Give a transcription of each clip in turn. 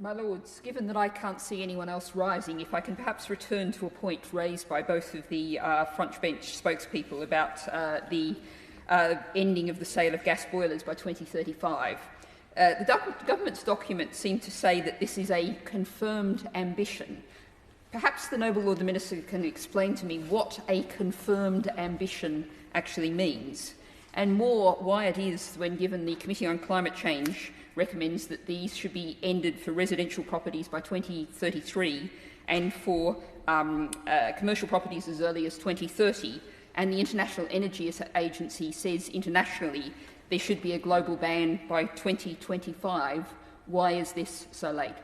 My Lords, given that I can't see anyone else rising, if I can perhaps return to a point raised by both of the front bench spokespeople about the ending of the sale of gas boilers by 2035. The government's documents seem to say that this is a confirmed ambition. Perhaps the Noble Lord the Minister can explain to me what a confirmed ambition actually means, and more why it is, when given the Committee on Climate Change recommends that these should be ended for residential properties by 2033 and for commercial properties as early as 2030, and the International Energy Agency says internationally there should be a global ban by 2025. Why is this so late?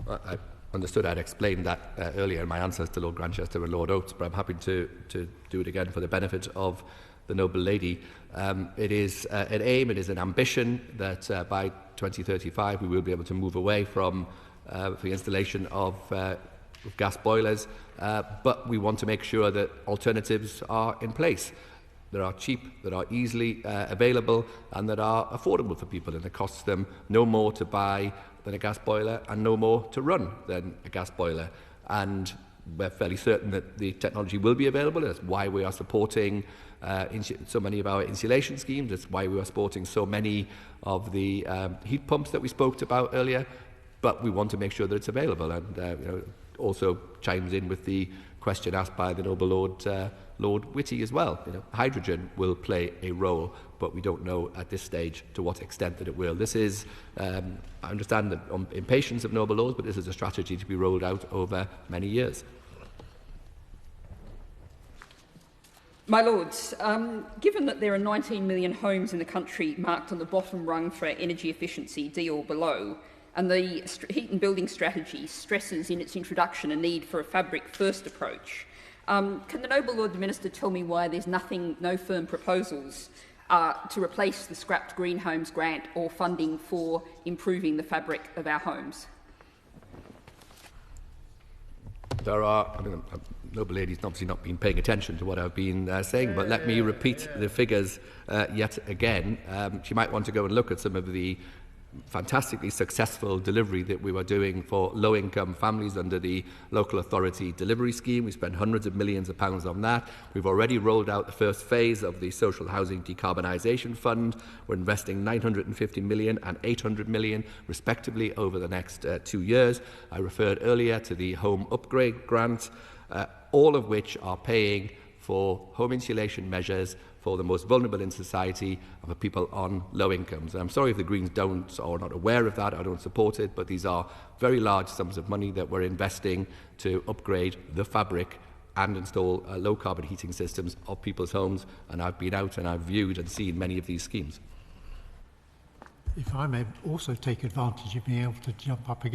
I understood I'd explained that earlier in my answers to Lord Grantchester and Lord Oates, but I'm happy to do it again for the benefit of the noble lady. It is an aim, it is an ambition that by 2035 we will be able to move away from the installation of gas boilers, but we want to make sure that alternatives are in place that are cheap, that are easily available, and that are affordable for people, and it costs them no more to buy than a gas boiler and no more to run than a gas boiler. And we're fairly certain that the technology will be available. That's why we are supporting so many of our insulation schemes. That's why we are supporting so many of the heat pumps that we spoke about earlier. But we want to make sure that it's available, and also chimes in with the question asked by the Noble Lord, Lord Whitty as well. Hydrogen will play a role, but we don't know at this stage to what extent that it will. This is, I understand the impatience of Noble Lords, but this is a strategy to be rolled out over many years. My Lords, given that there are 19 million homes in the country marked on the bottom rung for energy efficiency, D or below, and the Heat and Building Strategy stresses in its introduction a need for a fabric-first approach, can the Noble Lord the Minister tell me why there's no firm proposals to replace the scrapped Green Homes grant or funding for improving the fabric of our homes? There are, Noble Lady's obviously not been paying attention to what I've been saying, but let me repeat the figures yet again. She might want to go and look at some of the fantastically successful delivery that we were doing for low-income families under the local authority delivery scheme. We spent hundreds of millions of pounds on that. We've already rolled out the first phase of the Social Housing Decarbonisation Fund. We're investing 950 million and 800 million respectively over the next 2 years. I referred earlier to the Home Upgrade Grant, all of which are paying for home insulation measures for the most vulnerable in society and for people on low incomes. And I'm sorry if the Greens don't or are not aware of that, I don't support it, but these are very large sums of money that we're investing to upgrade the fabric and install low-carbon heating systems of people's homes. And I've been out and I've viewed and seen many of these schemes. If I may also take advantage of being able to jump up again.